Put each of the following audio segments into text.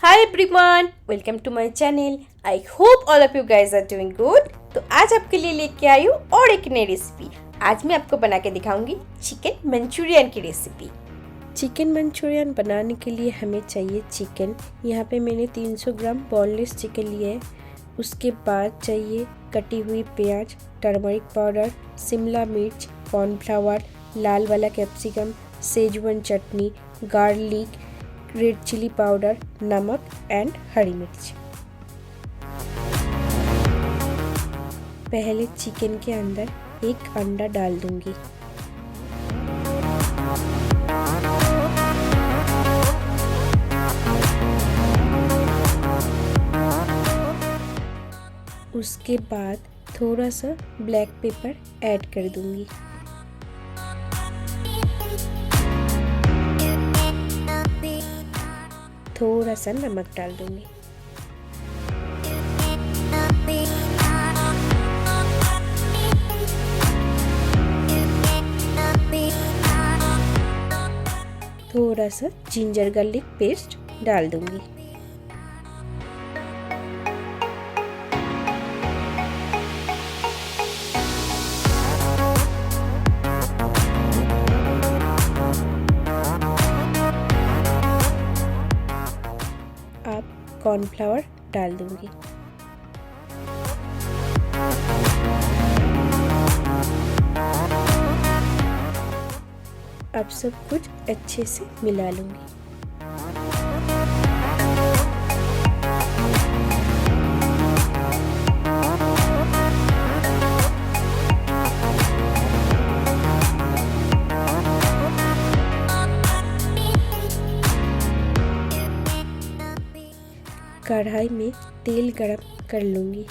Hi everyone, welcome to my channel. I hope all of you guys are doing good. तो आज आपके लिए लेके आई हूँ और एक नई रेसिपी। आज मैं आपको बना के दिखाऊंगी चिकन मंचूरियन की रेसिपी। चिकन मंचूरियन बनाने के लिए हमें चाहिए चिकन। यहाँ पे मैंने 300 ग्राम बोनलेस चिकन लिया है। उसके बाद चाहिए कटी हुई प्याज, टर्मरिक पाउडर, शिमला मिर्च, कॉर्नफ्लावर, लाल वाला कैप्सिकम, सेजवान चटनी, गार्लिक, रेड चिली पाउडर, नमक एंड हरी मिर्च। पहले चिकन के अंदर एक अंडा डाल दूंगी। उसके बाद थोड़ा सा ब्लैक पेपर ऐड कर दूंगी। थोड़ा सा नमक डाल दूंगी। थोड़ा सा जिंजर गार्लिक पेस्ट डाल दूंगी। अब कॉर्नफ्लावर डाल दूंगी। अब सब कुछ अच्छे से मिला लूंगी। कढ़ाई में तेल गरम कर लूंगी।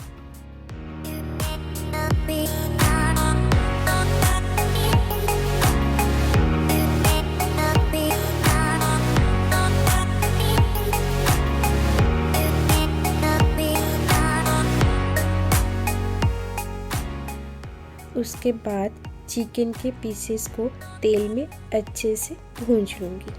उसके बाद चिकन के पीसेस को तेल में अच्छे से भूंज लूंगी।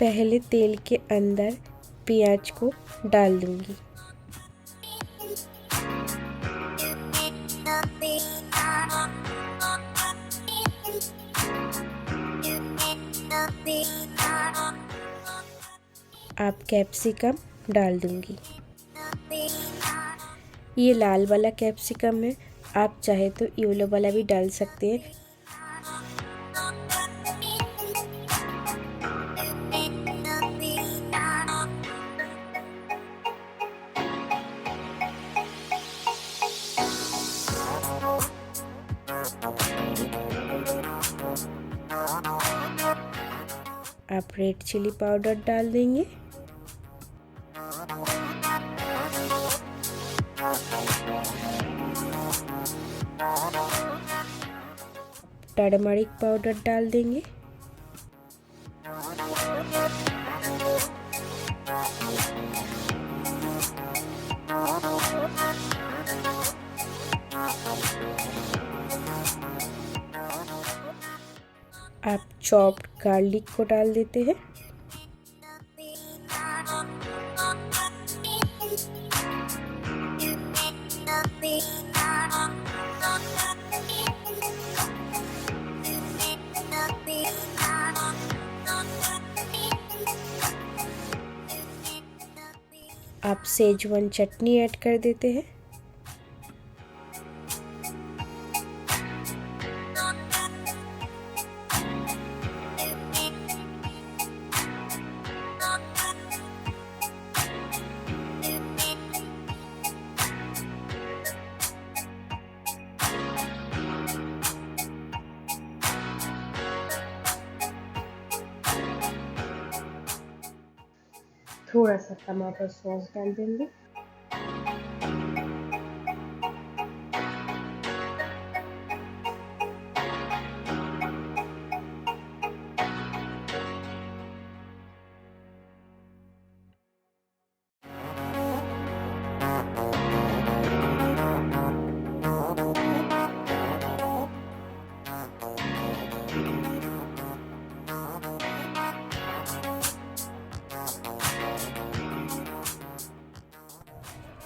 पहले तेल के अंदर प्याज को डाल दूंगी। अब कैप्सिकम डाल दूंगी। ये लाल वाला कैप्सिकम है, आप चाहे तो येलो वाला भी डाल सकते हैं। आप रेड चिली पाउडर डाल देंगे। टर्मरिक पाउडर डाल देंगे। आप चॉप्ड गार्लिक को डाल देते हैं। आप सेजवान चटनी ऐड कर देते हैं। थोड़ा सा टमाटर सॉस डाल देंगे।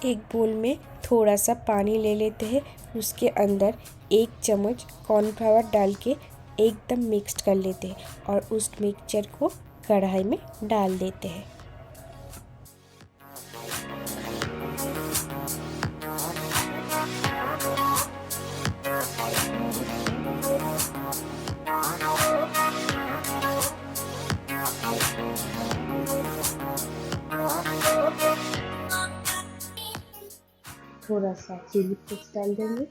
एक बोल में थोड़ा सा पानी ले लेते हैं, उसके अंदर 1 चम्मच कॉर्नफ्लावर डाल के एकदम मिक्स कर लेते हैं और उस मिक्सचर को कढ़ाई में डाल देते हैं। थोड़ा सा चिली फ्लेक्स डाल देंगे।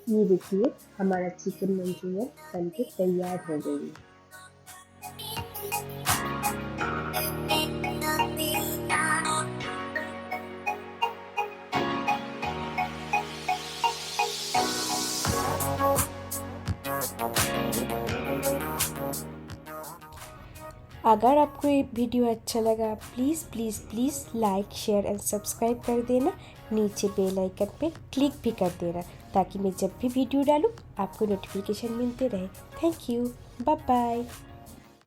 ये देखिए हमारा चिकन मंचूरियन बनके तैयार हो गई है। अगर आपको ये वीडियो अच्छा लगा please like share and subscribe कर देना। नीचे बेल आइकन पे क्लिक भी कर देना ताकि मैं जब भी वीडियो डालूँ आपको नोटिफिकेशन मिलते रहे। Thank you, bye bye.